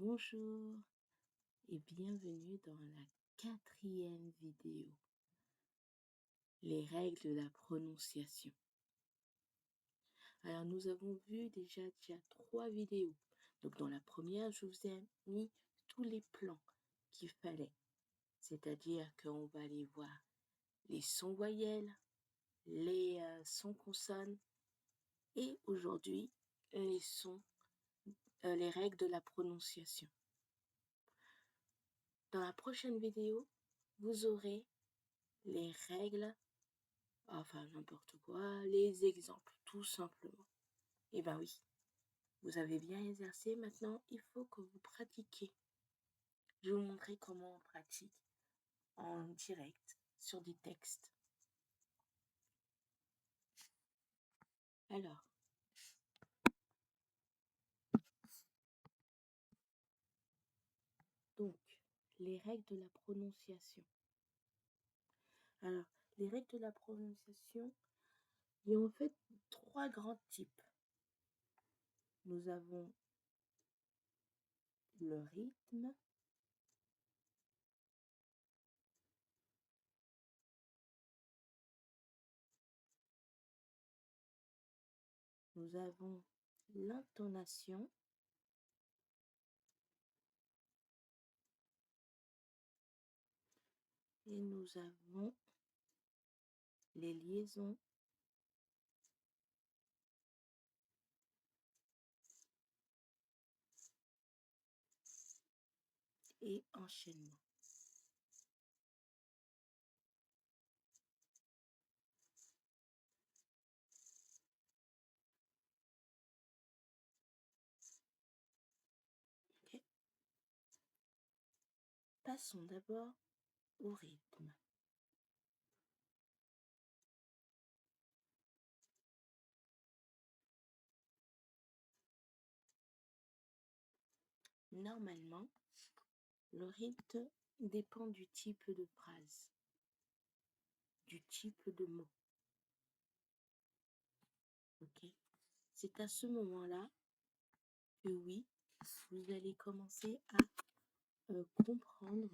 Bonjour et bienvenue dans la 4e vidéo, les règles de la prononciation. Alors nous avons vu déjà 3 vidéos. Donc dans la première, je vous ai mis tous les plans qu'il fallait. C'est-à-dire qu'on va aller voir les sons voyelles, les sons consonnes et aujourd'hui les les règles de la prononciation. Dans la prochaine vidéo, vous aurez les règles, enfin n'importe quoi, les exemples, tout simplement. Eh ben oui, vous avez bien exercé, maintenant il faut que vous pratiquiez. Je vais vous montrer comment on pratique en direct sur des textes. Alors, donc, les règles de la prononciation. Alors, les règles de la prononciation, il y a en fait 3 grands types. Nous avons le rythme, nous avons l'intonation, et nous avons les liaisons et enchaînements. Okay. Passons d'abord au rythme. Normalement, le rythme dépend du type de phrase, du type de mot. Ok. C'est à ce moment-là que oui, vous allez commencer à comprendre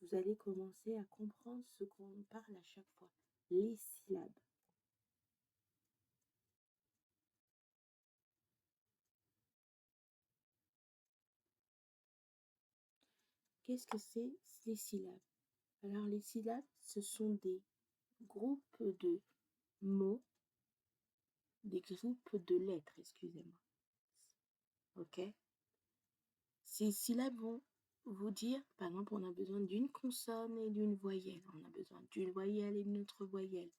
vous allez commencer à comprendre ce qu'on parle à chaque fois, les syllabes. Qu'est-ce que c'est les syllabes? Alors les syllabes, ce sont des groupes de mots, des groupes de lettres, excusez-moi. Ok? Ces syllabes vont vous dire, par exemple, on a besoin d'une consonne et d'une voyelle. On a besoin d'une voyelle et d'une autre voyelle.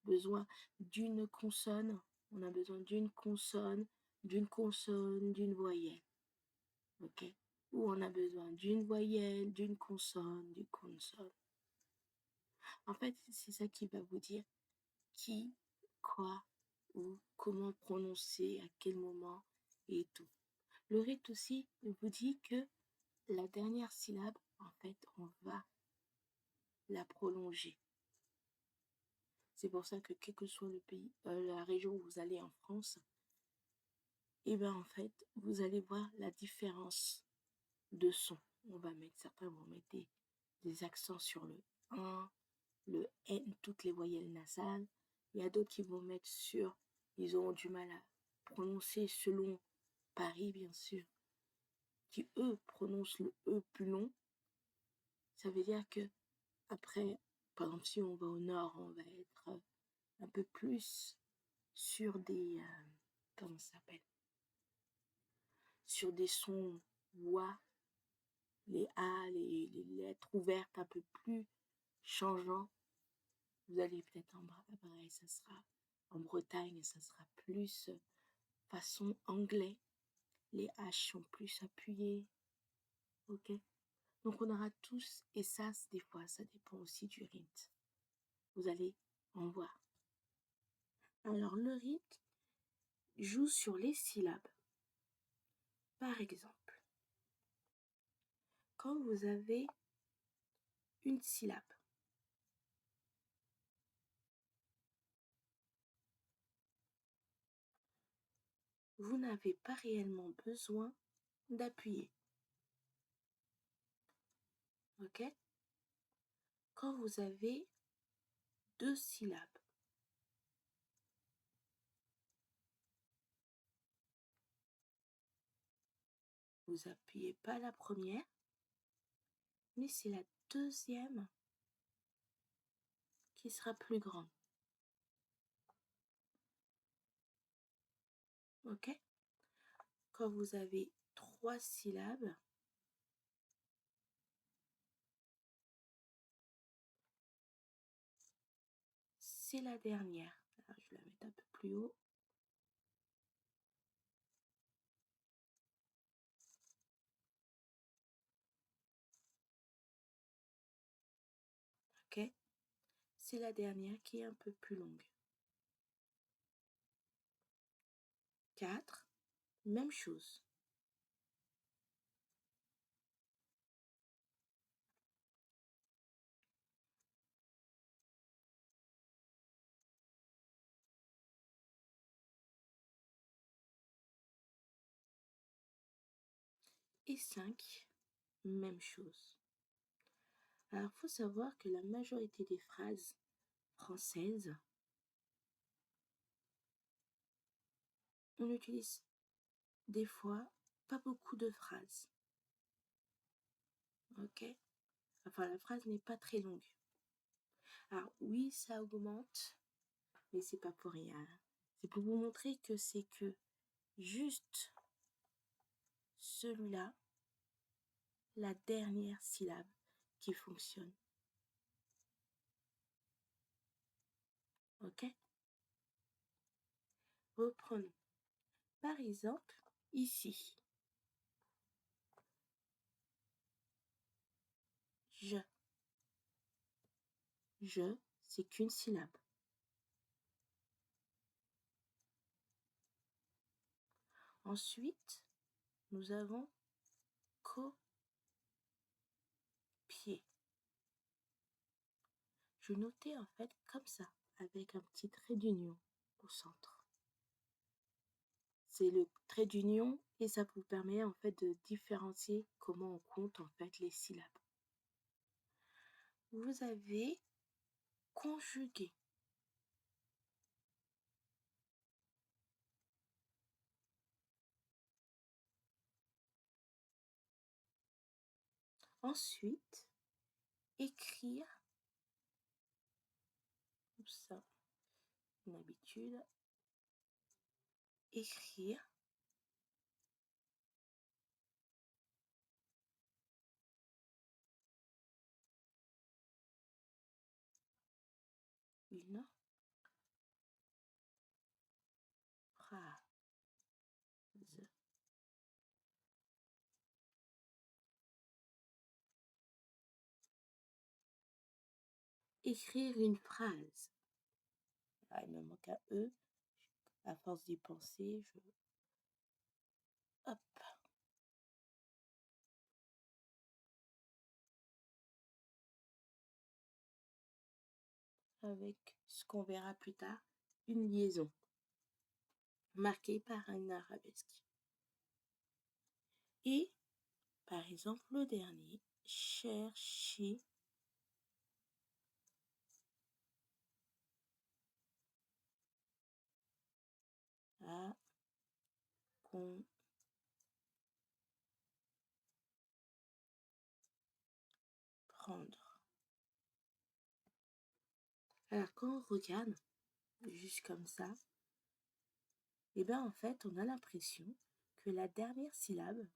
Besoin d'une consonne, on a besoin d'une consonne, d'une voyelle. Ok? Ou on a besoin d'une voyelle, d'une consonne, d'une consonne. En fait, c'est ça qui va vous dire qui, quoi, ou comment prononcer, à quel moment et tout. Le rythme aussi vous dit que la dernière syllabe, en fait, on va la prolonger. C'est pour ça que quel que soit le pays, la région où vous allez en France, et bien en fait, vous allez voir la différence de son. On va mettre, certains vont mettre des accents sur le 1, le N, toutes les voyelles nasales. Il y a d'autres qui vont mettre sur, ils auront du mal à prononcer selon Paris, bien sûr, qui eux prononcent le E plus long. Ça veut dire que après, par exemple, si on va au nord, on va être un peu plus sur des, comment ça s'appelle? Sur des sons voix, les A, les lettres ouvertes un peu plus changeants. Vous allez peut-être en Bretagne, ça sera en Bretagne, ça sera plus façon anglais. Les H sont plus appuyés. Ok? Donc on aura tous, et ça, des fois, ça dépend aussi du rythme. Vous allez en voir. Alors le rythme joue sur les syllabes. Par exemple, quand vous avez une syllabe, vous n'avez pas réellement besoin d'appuyer. Ok? Quand vous avez 2 syllabes, vous appuyez pas la première, mais c'est la deuxième qui sera plus grande. Ok? Quand vous avez 3 syllabes, c'est la dernière. Alors, je vais la mettre un peu plus haut. Ok? C'est la dernière qui est un peu plus longue. 4, même chose. Et 5, même chose. Alors, il faut savoir que la majorité des phrases françaises, on utilise des fois pas beaucoup de phrases. Ok? Enfin, la phrase n'est pas très longue. Alors, oui, ça augmente, mais c'est pas pour rien. C'est pour vous montrer que c'est que juste celui-là, la dernière syllabe qui fonctionne. Ok? Reprenons. Par exemple, ici. Je. Je, c'est qu'une syllabe. Ensuite, nous avons copier. Je notais en fait comme ça, avec un petit trait d'union au centre. C'est le trait d'union et ça vous permet en fait de différencier comment on compte en fait les syllabes. Vous avez conjugué. Ensuite, écrire, ça, une habitude, écrire une phrase. Écrire une phrase. Ah, il me manque un E. À force d'y penser, hop. Avec ce qu'on verra plus tard, une liaison marquée par un arabesque. Et, par exemple, le dernier, chercher à comprendre. Alors, quand on regarde, juste comme ça, et bien en fait, on a l'impression que la dernière syllabe,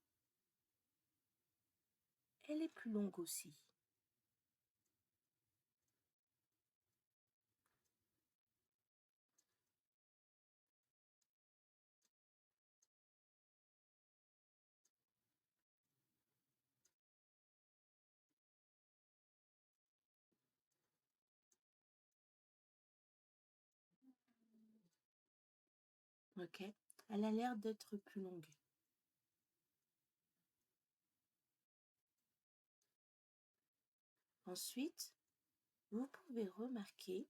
elle est plus longue aussi. Ok? Elle a l'air d'être plus longue. Ensuite, vous pouvez remarquer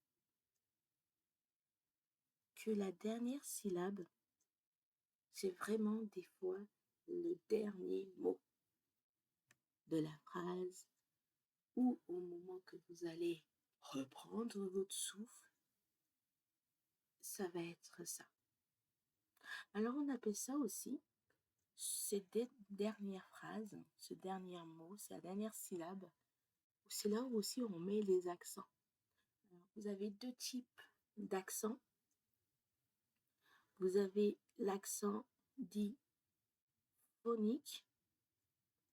que la dernière syllabe, c'est vraiment des fois le dernier mot de la phrase ou au moment que vous allez reprendre votre souffle, ça va être ça. Alors on appelle ça aussi, cette dernière phrase, ce dernier mot, c'est la dernière syllabe, c'est là où aussi on met les accents. Alors, vous avez deux types d'accents. Vous avez l'accent dit phonique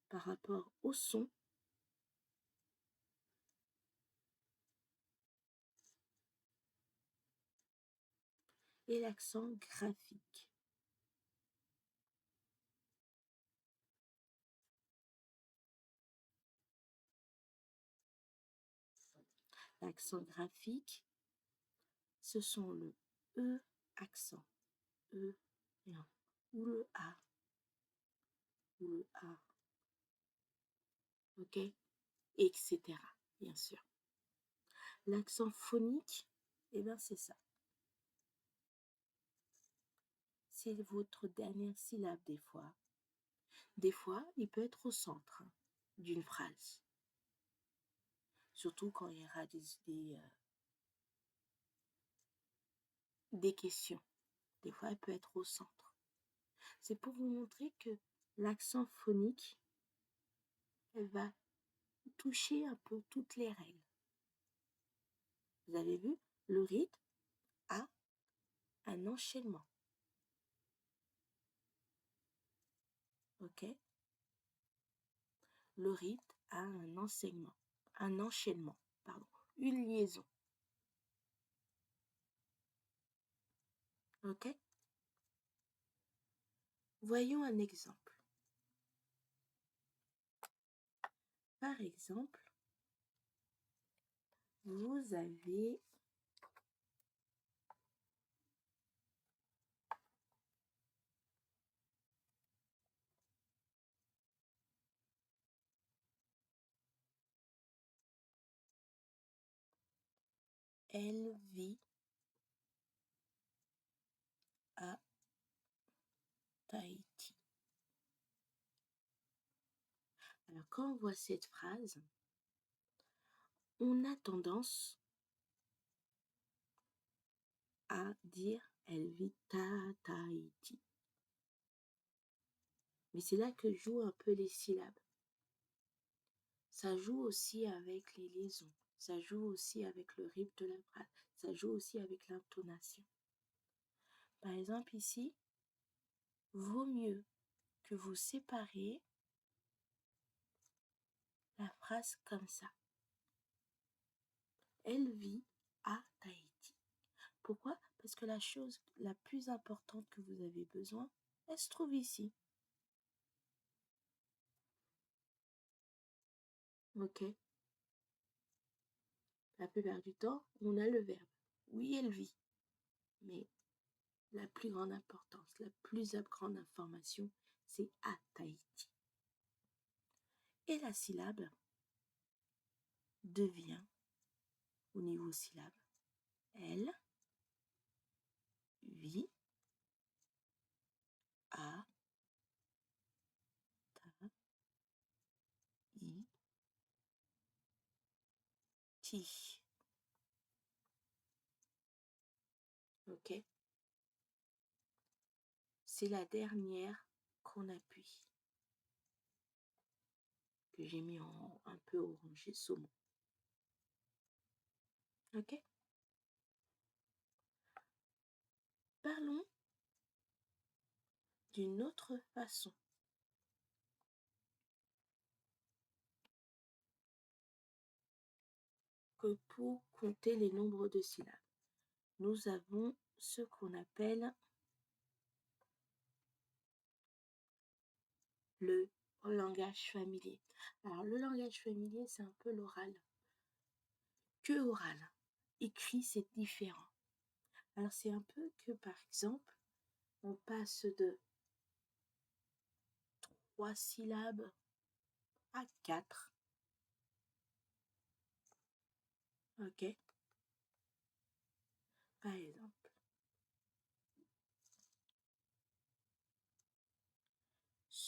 par rapport au son. Et l'accent graphique. L'accent graphique, ce sont le E accent, E et un, ou le A, ok, etc. Bien sûr. L'accent phonique, eh bien c'est ça. C'est votre dernière syllabe des fois. Des fois, il peut être au centre d'une phrase. Surtout quand il y aura des questions. Des fois, il peut être au centre. C'est pour vous montrer que l'accent phonique, elle va toucher un peu toutes les règles. Vous avez vu, le rythme a un enchaînement. Ok? Le rythme a un enchaînement, pardon, une liaison. Ok? Voyons un exemple. Par exemple, vous avez elle vit à Tahiti. Alors, quand on voit cette phrase, on a tendance à dire elle vit à Tahiti. Mais c'est là que jouent un peu les syllabes. Ça joue aussi avec les liaisons. Ça joue aussi avec le rythme de la phrase. Ça joue aussi avec l'intonation. Par exemple, ici, vaut mieux que vous sépariez la phrase comme ça. Elle vit à Tahiti. Pourquoi? Parce que la chose la plus importante que vous avez besoin, elle se trouve ici. Ok? La plupart du temps, on a le verbe. Oui, elle vit. Mais la plus grande importance, la plus grande information, c'est à Tahiti. Et la syllabe devient, au niveau syllabe, elle vit à Tahiti. Ok? C'est la dernière qu'on appuie, que j'ai mis en un peu orangé saumon. Ok? Parlons d'une autre façon. Que pour compter les nombres de syllabes, nous avons ce qu'on appelle le langage familier. Alors, le langage familier, c'est un peu l'oral. Que oral. Écrit, c'est différent. Alors, c'est un peu que, par exemple, on passe de 3 syllabes à 4. Ok? Par exemple,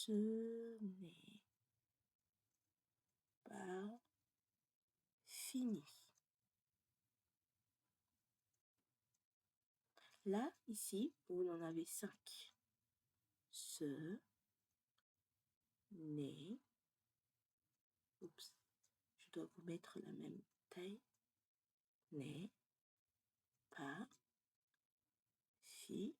Ce n'est pas fini. Là, ici, vous en avez 5. Ce n'est... Oups, je dois vous mettre la même taille. N'est pas fini.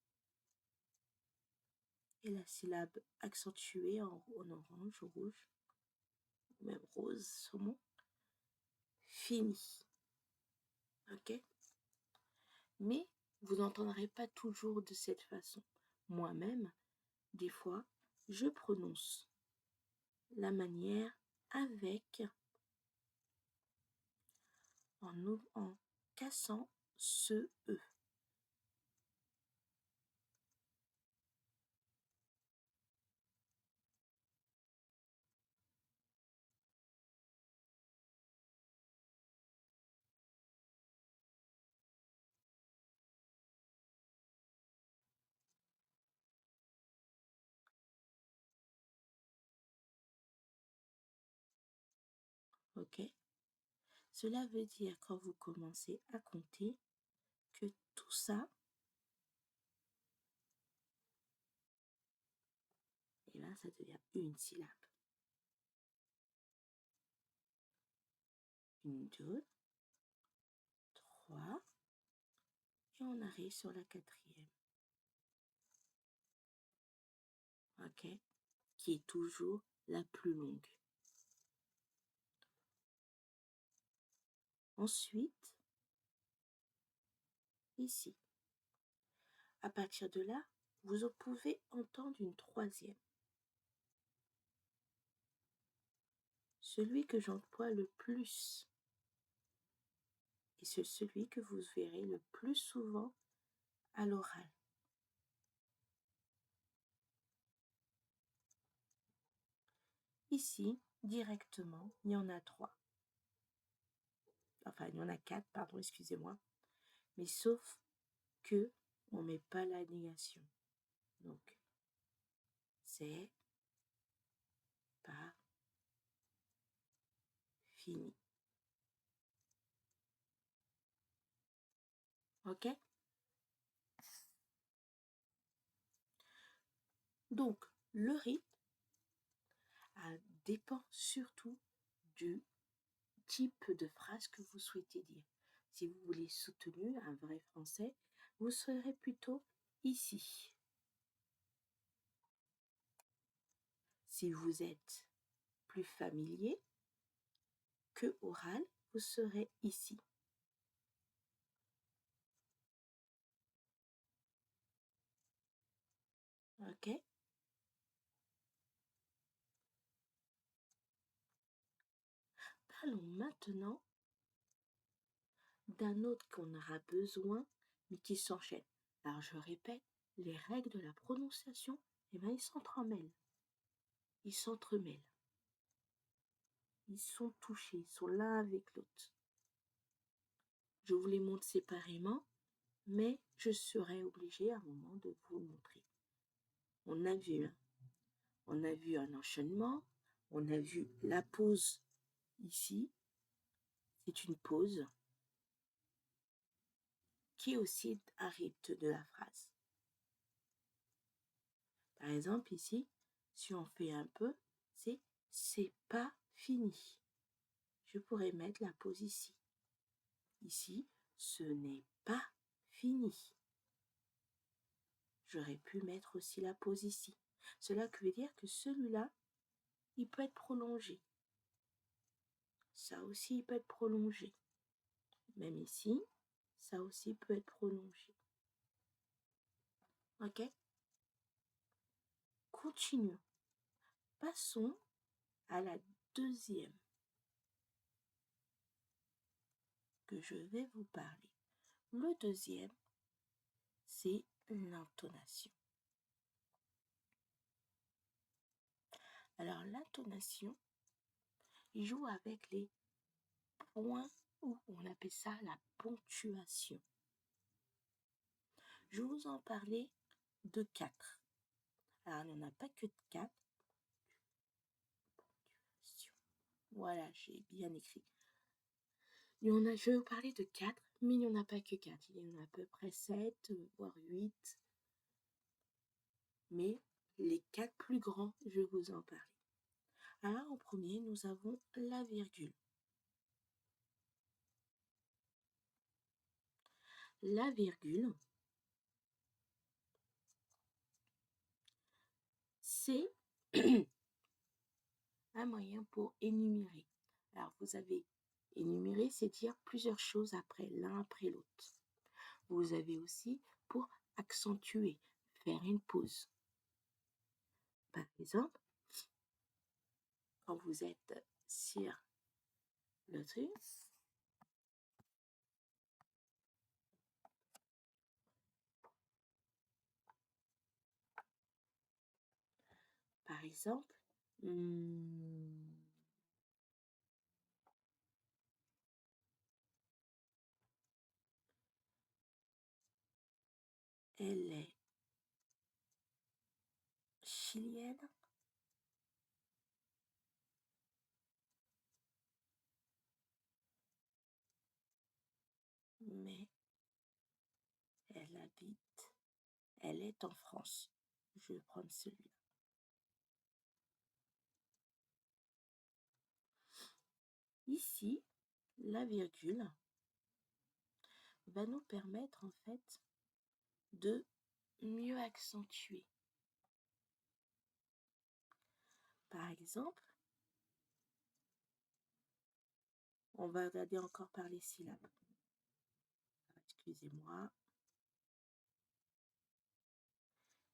Et la syllabe accentuée en orange, rouge, ou même rose, saumon. Fini. Ok? Mais vous n'entendrez pas toujours de cette façon. Moi-même, des fois, je prononce la manière avec, en cassant ce E. Ok? Cela veut dire quand vous commencez à compter que tout ça, et là ça devient une syllabe. 1, 2, 3, et on arrive sur la 4e. Ok? Qui est toujours la plus longue. Ensuite, ici. À partir de là, vous pouvez entendre une 3e. Celui que j'emploie le plus, et c'est celui que vous verrez le plus souvent à l'oral. Ici, directement, il y en a 3. Enfin, il y en a 4, pardon, excusez-moi. Mais sauf que on ne met pas la négation. Donc, c'est pas fini. Ok? Donc, le rythme dépend surtout du type de phrase que vous souhaitez dire. Si vous voulez soutenu, un vrai français, vous serez plutôt ici. Si vous êtes plus familier que oral, vous serez ici. Ok? Parlons maintenant d'un autre qu'on aura besoin, mais qui s'enchaîne. Alors je répète, les règles de la prononciation, eh bien, ils s'entremêlent. Ils s'entremêlent. Ils sont touchés, ils sont l'un avec l'autre. Je vous les montre séparément, mais je serai obligée à un moment de vous montrer. On a vu un enchaînement, on a vu la pause ici. C'est une pause qui est aussi un rythme de la phrase. Par exemple, ici, si on fait un peu, c'est pas fini. Je pourrais mettre la pause ici. Ici, ce n'est pas fini. J'aurais pu mettre aussi la pause ici. Cela veut dire que celui-là, il peut être prolongé. Ça aussi, il peut être prolongé. Même ici, ça aussi peut être prolongé. Ok? Continuons. Passons à la deuxième que je vais vous parler. Le deuxième, c'est l'intonation. Alors, l'intonation, il joue avec les points, ou on appelle ça la ponctuation. Je vous en parlais de 4. Alors, il n'y en a pas que de 4. Voilà, j'ai bien écrit. Je vais vous parler de 4, mais il n'y en a pas que 4. Il y en a à peu près 7, voire 8. Mais les 4 plus grands, je vais vous en parler. Alors, en premier, nous avons la virgule. La virgule, c'est un moyen pour énumérer. Alors, vous avez énumérer, c'est dire plusieurs choses l'un après l'autre. Vous avez aussi pour accentuer, faire une pause. Par exemple, quand vous êtes sur le truc, par exemple, elle est chilienne, mais elle est en France. Je vais prendre celui-là. Ici, la virgule va nous permettre en fait de mieux accentuer. Par exemple, on va regarder encore par les syllabes. Excusez-moi.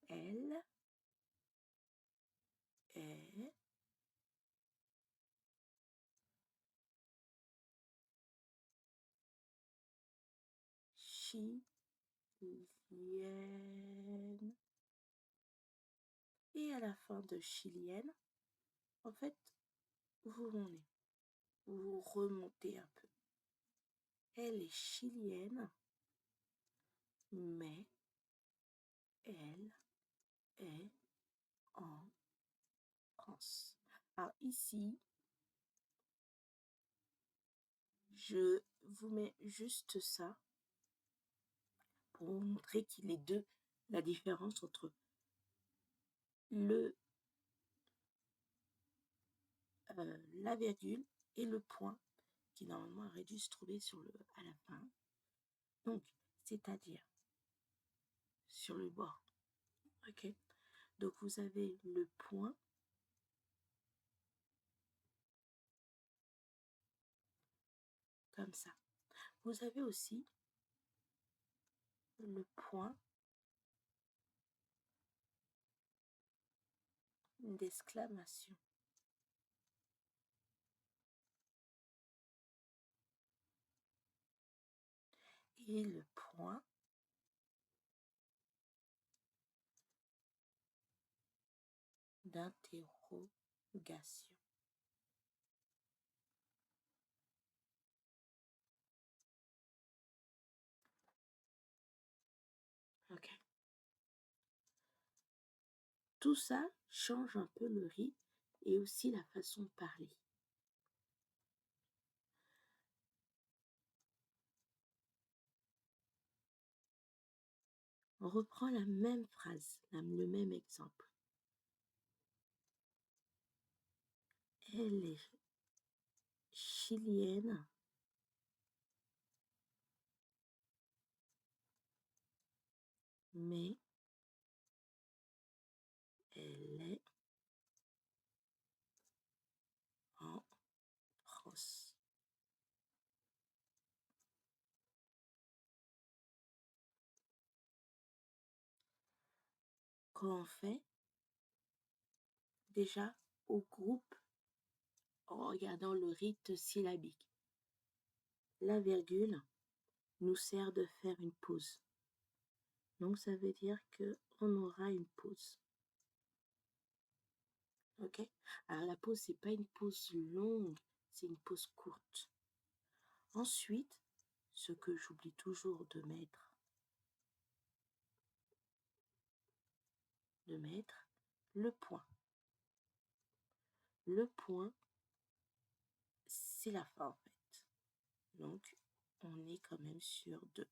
Elle est chilienne. Et à la fin de chilienne, en fait, vous remontez un peu. Elle est chilienne, mais elle est en France. Alors ici, je vous mets juste ça pour vous montrer qu'il est la différence entre la virgule et le point qui normalement aurait dû se trouver à la fin. Donc, c'est-à-dire sur le bord. Ok. Donc vous avez le point comme ça. Vous avez aussi le point d'exclamation. Et le point d'interrogation. Ok. Tout ça change un peu le rythme et aussi la façon de parler. On reprend la même phrase, le même exemple. Elle est chilienne, mais elle est en France. Quand on fait déjà au groupe en regardant le rythme syllabique, la virgule nous sert de faire une pause. Donc ça veut dire qu'on aura une pause. Ok? Alors la pause, c'est pas une pause longue, c'est une pause courte. Ensuite, ce que j'oublie toujours de mettre le point. Le point c'est la fin en fait. Donc, on est quand même sur 2.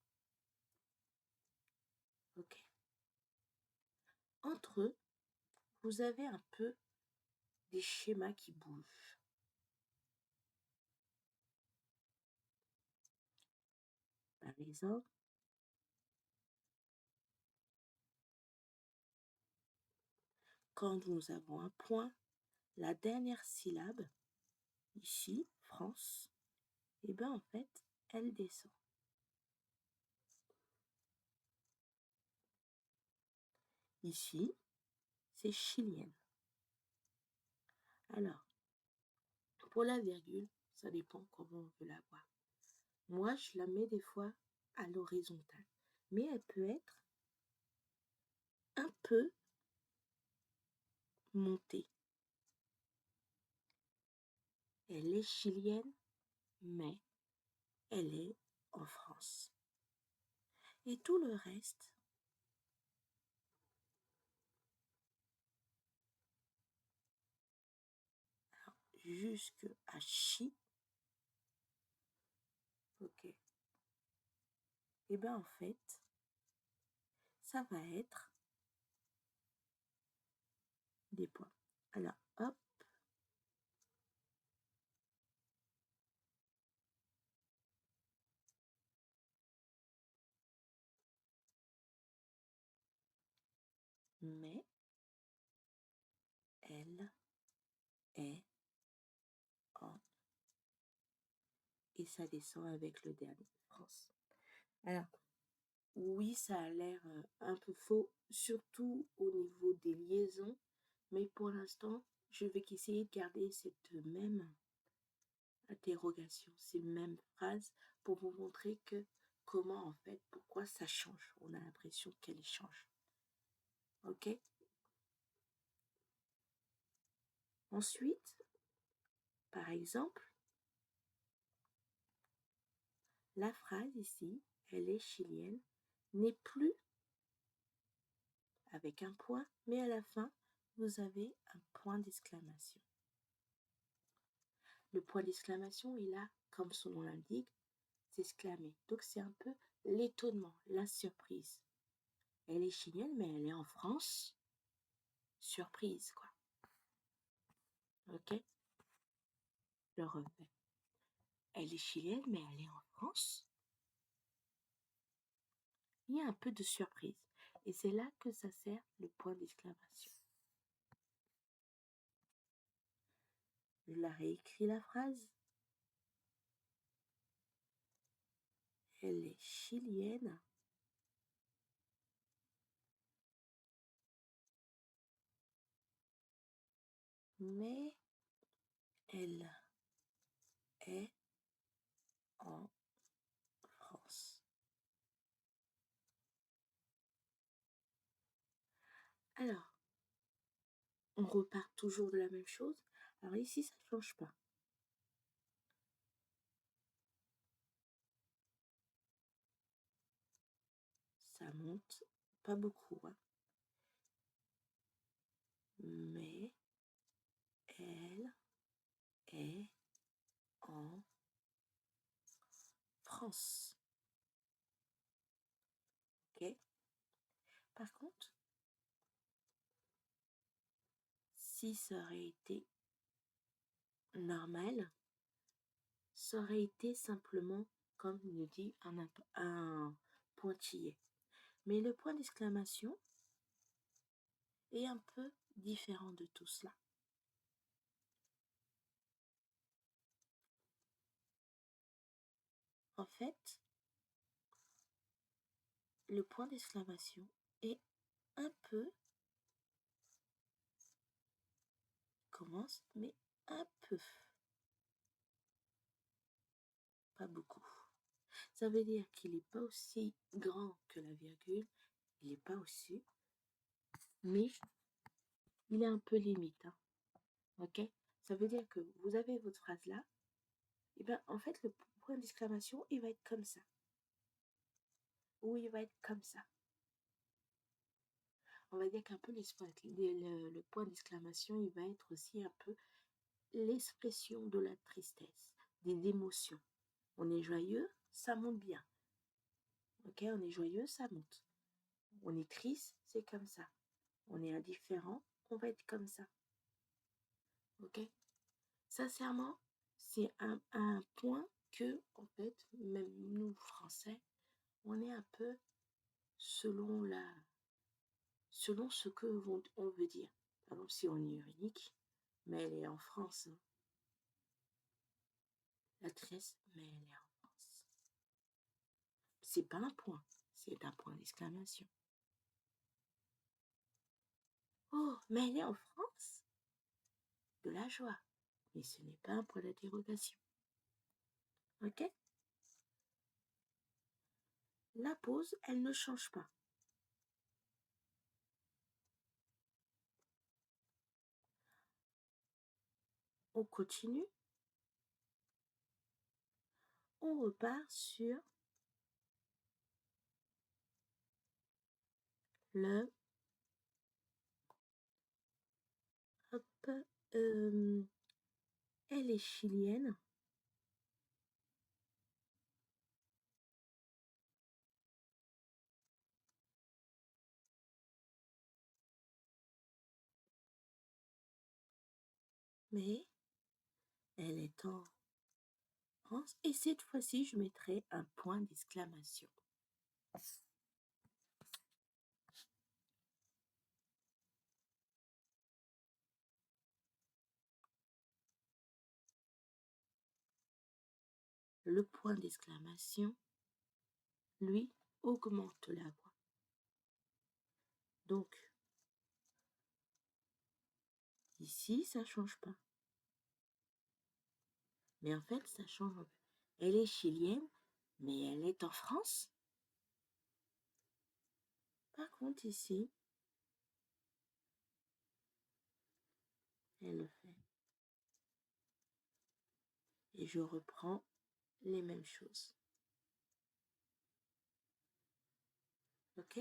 Ok. Entre eux, vous avez un peu des schémas qui bougent. Par exemple, quand nous avons un point, la dernière syllabe, ici, France, et bien en fait, elle descend. Ici, c'est chilienne. Alors, pour la virgule, ça dépend comment on veut la voir. Moi, je la mets des fois à l'horizontale, mais elle peut être un peu montée. Elle est chilienne, mais elle est en France. Et tout le reste, jusqu'à chi, ok, et bien en fait, ça va être des points. Alors, hop, mais elle est en, et ça descend avec le dernier, France. Alors, oui, ça a l'air un peu faux, surtout au niveau des liaisons, mais pour l'instant, je vais essayer de garder cette même interrogation, ces mêmes phrases pour vous montrer que comment en fait, pourquoi ça change. On a l'impression qu'elle change. Ok? Ensuite, par exemple, la phrase ici, elle est chilienne, n'est plus avec un point, mais à la fin, vous avez un point d'exclamation. Le point d'exclamation est là, comme son nom l'indique, s'exclamer. Donc c'est un peu l'étonnement, la surprise. Elle est chilienne, mais elle est en France. Surprise, quoi. Ok? Le refait. Elle est chilienne, mais elle est en France. Il y a un peu de surprise. Et c'est là que ça sert le point d'exclamation. Je la réécris la phrase. Elle est chilienne, mais elle est en France. Alors, on repart toujours de la même chose. Alors ici, ça ne change pas. Ça monte pas beaucoup, hein. Mais elle est en France. Ok? Par contre, si ça aurait été normal, ça aurait été simplement, comme le dit, un pointillé. Mais le point d'exclamation est un peu différent de tout cela. En fait, le point d'exclamation est un peu, commence, mais un peu, pas beaucoup. Ça veut dire qu'il n'est pas aussi grand que la virgule, il n'est pas aussi, mais il est un peu limite. Hein. Ok? Ça veut dire que vous avez votre phrase là, et bien en fait le point d'exclamation il va être comme ça. Ou il va être comme ça. On va dire qu'un peu le point d'exclamation il va être aussi un peu l'expression de la tristesse, des émotions. On est joyeux, ça monte bien. Ok, on est joyeux, ça monte. On est triste, c'est comme ça. On est indifférent, on va être comme ça. Ok? Sincèrement, c'est un point que, en fait, même nous, Français, on est un peu selon ce que on veut dire. Par exemple, si on est unique, mais elle est en France. Hein. La tresse, mais elle est en France. C'est pas un point, c'est un point d'exclamation. Oh, mais elle est en France? De la joie. Mais ce n'est pas un point d'interrogation. Ok? La pause, elle ne change pas. On continue. On repart sur le hop, elle est chilienne. Mais elle est en France. Et cette fois-ci, je mettrai un point d'exclamation. Le point d'exclamation, lui, augmente la voix. Donc, ici, ça ne change pas. Mais en fait, ça change un peu. Elle est chilienne, mais elle est en France. Par contre, ici, elle le fait. Et je reprends les mêmes choses. Ok?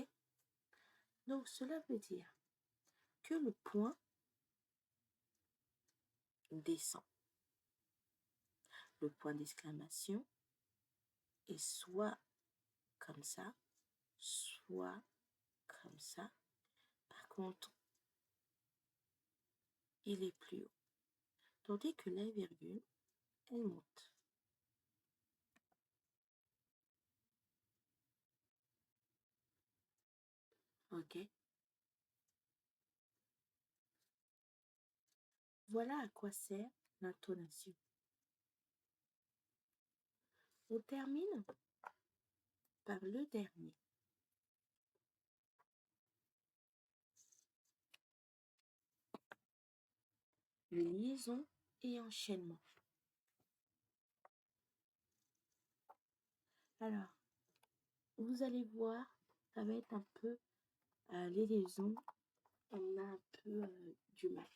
Donc, cela veut dire que le point descend. Le point d'exclamation est soit comme ça, soit comme ça. Par contre, il est plus haut. Tandis que la virgule, elle monte. Ok? Voilà à quoi sert l'intonation. On termine par le dernier. Les liaisons et enchaînements. Alors, vous allez voir, ça va être un peu les liaisons, on a un peu du mal.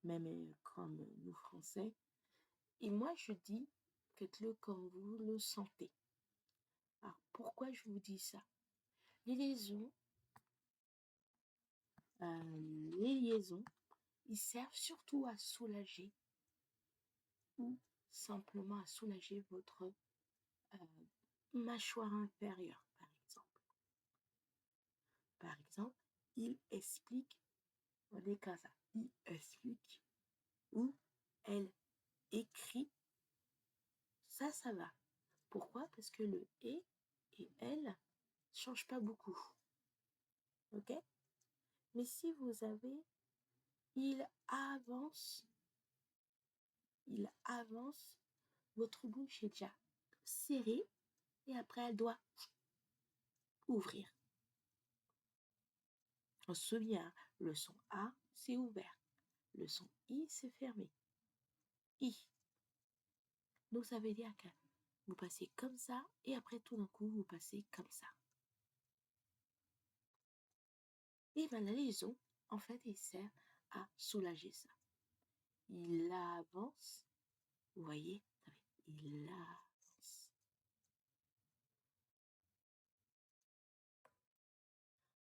Même comme nous Français. Et moi, je dis, faites-le comme vous le sentez. Alors, pourquoi je vous dis ça? Les liaisons, ils servent surtout à soulager ou simplement à soulager votre mâchoire inférieure, par exemple. Par exemple, il explique, on est comme ça, il explique, ou elle écrit, ça va. Pourquoi? Parce que le et elle ne change pas beaucoup. Ok? Mais si vous avez il avance, votre bouche est déjà serrée et après elle doit ouvrir. On se souvient, le son A, c'est ouvert. Le son I, c'est fermé. I. Donc ça veut dire que vous passez comme ça et après tout d'un coup, vous passez comme ça. Et bien la liaison, en fait, il sert à soulager ça. Il avance, vous voyez, il avance.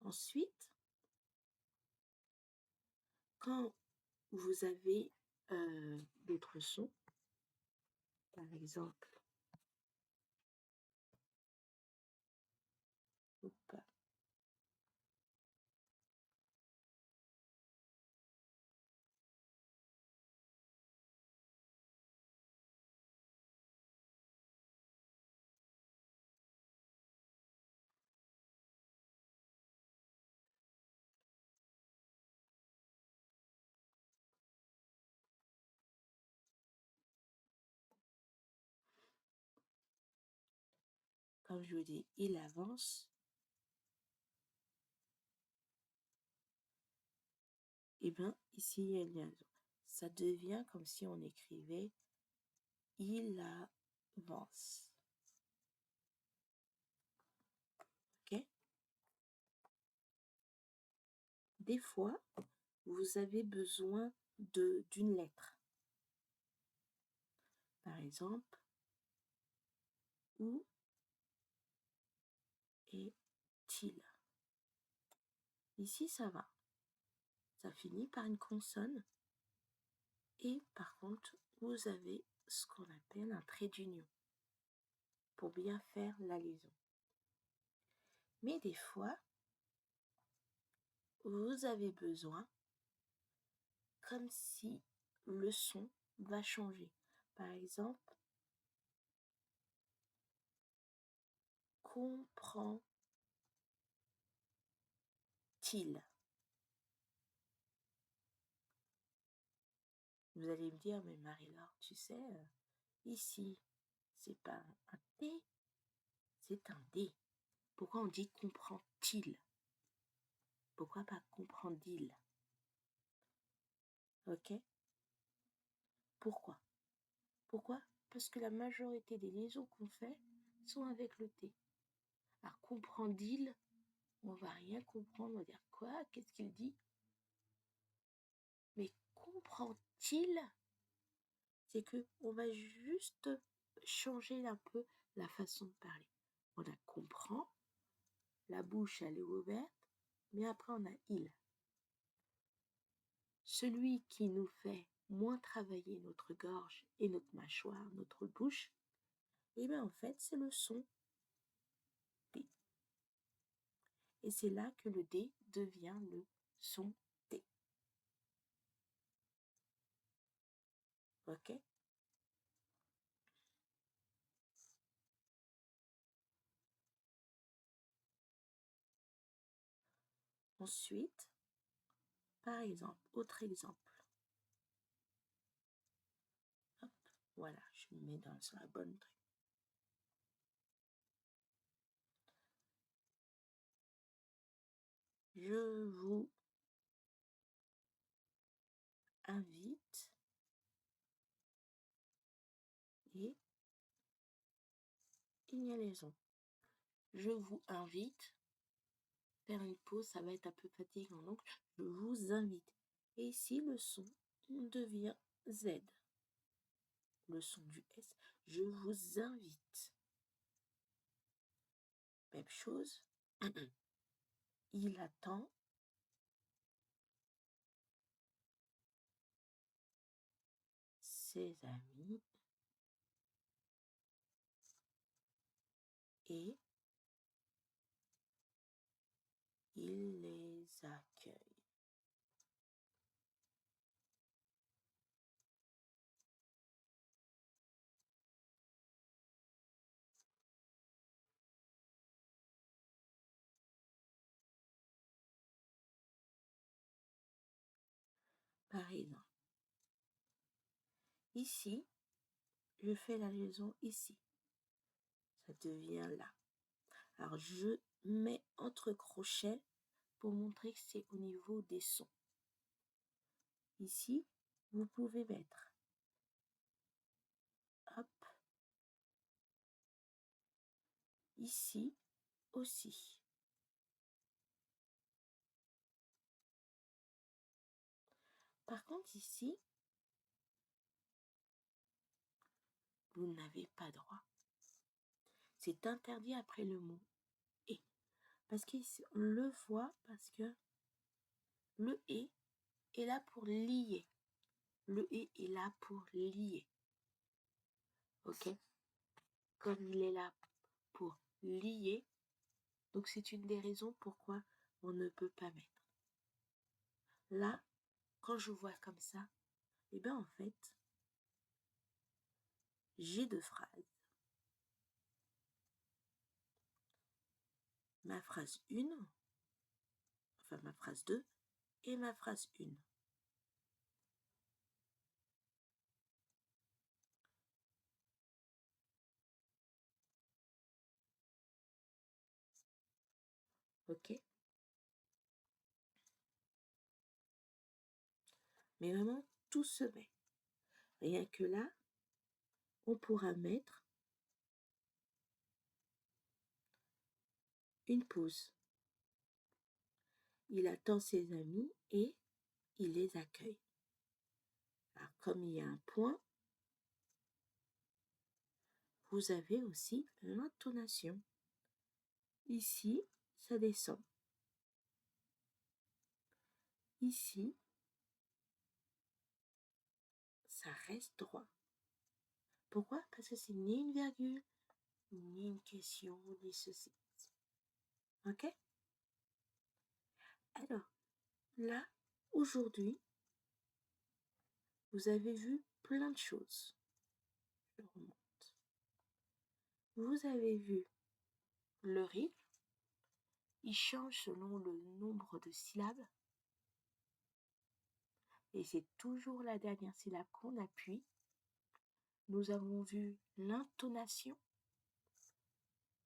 Ensuite, quand vous avez d'autres sons, Par exemple, hop, comme je vous dis, il avance. Et bien, ici, il y a une liaison. Ça devient comme si on écrivait « il avance ». Ok? Des fois, vous avez besoin d'une lettre. Par exemple, où est-il? Ici, ça va. Ça finit par une consonne. Et par contre, vous avez ce qu'on appelle un trait d'union pour bien faire la liaison. Mais des fois, vous avez besoin comme si le son va changer. Par exemple, comprend-il? Vous allez me dire, mais Marie-Laure, tu sais, ici, c'est pas un T, c'est un D. Pourquoi on dit comprend-il? Pourquoi pas comprend-il? Ok? Pourquoi? Pourquoi? Parce que la majorité des liaisons qu'on fait sont avec le T. Alors, comprend-il? On va rien comprendre, on va dire quoi? Qu'est-ce qu'il dit? Mais comprend-il? C'est que on va juste changer un peu la façon de parler. On a comprend, la bouche elle est ouverte, mais après on a il. Celui qui nous fait moins travailler notre gorge et notre mâchoire, notre bouche, et bien en fait c'est le son D. Et c'est là que le D devient le son D. Ok? Ensuite, par exemple, autre exemple. Hop, voilà, je me mets sur la bonne truc. Je vous invite et il y a liaison. Je vous invite, faire une pause, ça va être un peu fatigant, donc je vous invite. Et ici, le son devient Z. Le son du S, je vous invite. Même chose, il attend ses amis et il les accueille. Par exemple, ici, je fais la liaison ici. Ça devient là. Alors, je mets entre crochets pour montrer que c'est au niveau des sons. Ici, vous pouvez mettre, hop, ici aussi. Par contre, ici, vous n'avez pas droit. C'est interdit après le mot « et ». Parce qu'on le voit, parce que le « et » est là pour lier. Le « et » est là pour lier. ok? Comme il est là pour lier, donc c'est une des raisons pourquoi on ne peut pas mettre. Là, quand je vois comme ça, eh bien en fait, j'ai deux phrases. Ma phrase 1, enfin ma phrase 2 et ma phrase 1. Ok? Mais vraiment, tout se met. Rien que là, on pourra mettre une pause. Il attend ses amis et il les accueille. Alors, comme il y a un point, vous avez aussi l'intonation. Ici, ça descend. Ici, ça reste droit. Pourquoi? Parce que c'est ni une virgule, ni une question, ni ceci. Ok? Alors, là, aujourd'hui, vous avez vu plein de choses. Je remonte. Vous avez vu le rythme. Il change selon le nombre de syllabes. Et c'est toujours la dernière syllabe qu'on appuie. Nous avons vu l'intonation.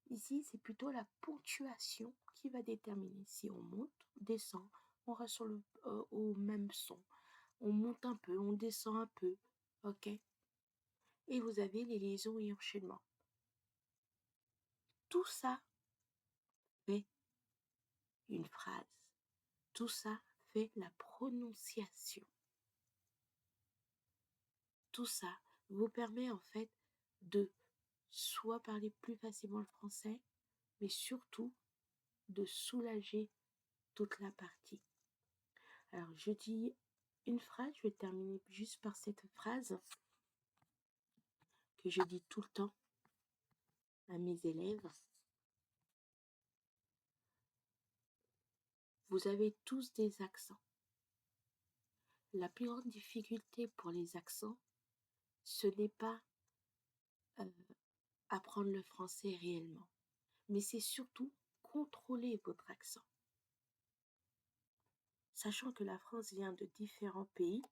Ici, c'est plutôt la ponctuation qui va déterminer si on monte, descend, on reste sur au même son. On monte un peu, on descend un peu. Ok? Et vous avez les liaisons et enchaînements. Tout ça fait une phrase. Tout ça fait la prononciation. Tout ça vous permet en fait de soit parler plus facilement le français, mais surtout de soulager toute la partie. Alors je dis une phrase, je vais terminer juste par cette phrase que je dis tout le temps à mes élèves. Vous avez tous des accents. La plus grande difficulté pour les accents, ce n'est pas apprendre le français réellement, mais c'est surtout contrôler votre accent. Sachant que la France vient de différents pays,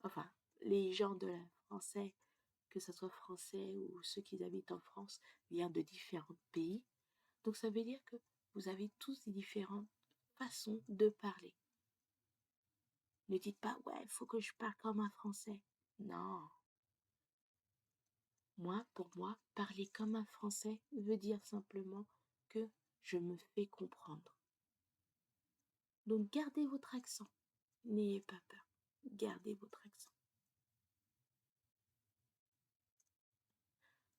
enfin, les gens de la français, que ce soit français ou ceux qui habitent en France, viennent de différents pays. Donc ça veut dire que vous avez tous des différentes façons de parler. Ne dites pas, ouais, il faut que je parle comme un français. Non. Pour moi, parler comme un français veut dire simplement que je me fais comprendre. Donc gardez votre accent. N'ayez pas peur. Gardez votre accent.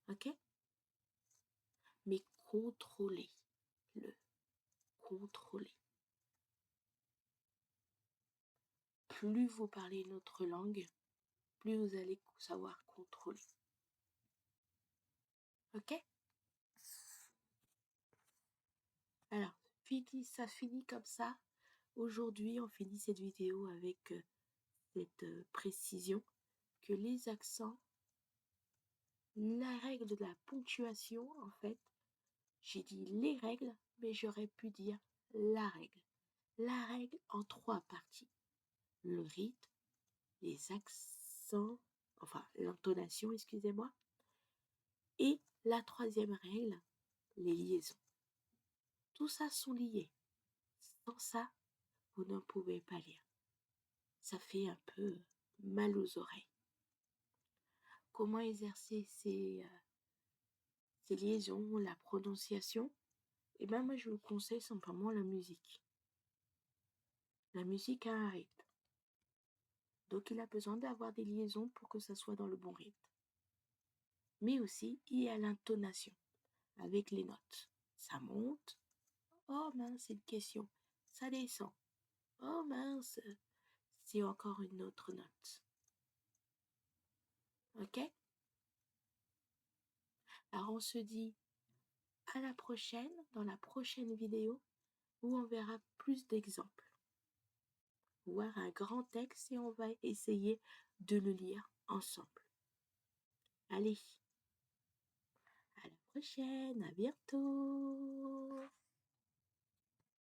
Ok? Mais contrôlez-le. Contrôlez. Plus vous parlez une autre langue, plus vous allez savoir contrôler. Ok? Alors, ça finit comme ça. Aujourd'hui, on finit cette vidéo avec cette précision que les accents, la règle de la ponctuation, en fait, j'ai dit les règles, mais j'aurais pu dire la règle. La règle en 3 parties. Le rythme, les accents, enfin l'intonation, excusez-moi, et la 3e règle, les liaisons. Tout ça sont liés. Sans ça, vous ne pouvez pas lire. Ça fait un peu mal aux oreilles. Comment exercer ces liaisons, la prononciation? Eh bien, moi, je vous conseille simplement la musique. La musique a un rythme. Donc, il a besoin d'avoir des liaisons pour que ça soit dans le bon rythme. Mais aussi, il y a l'intonation avec les notes. Ça monte. Oh mince, c'est une question. Ça descend. Oh mince, c'est encore une autre note. Ok? Alors on se dit à la prochaine, dans la prochaine vidéo, où on verra plus d'exemples. Voir un grand texte et on va essayer de le lire ensemble. Allez, à la prochaine, à bientôt!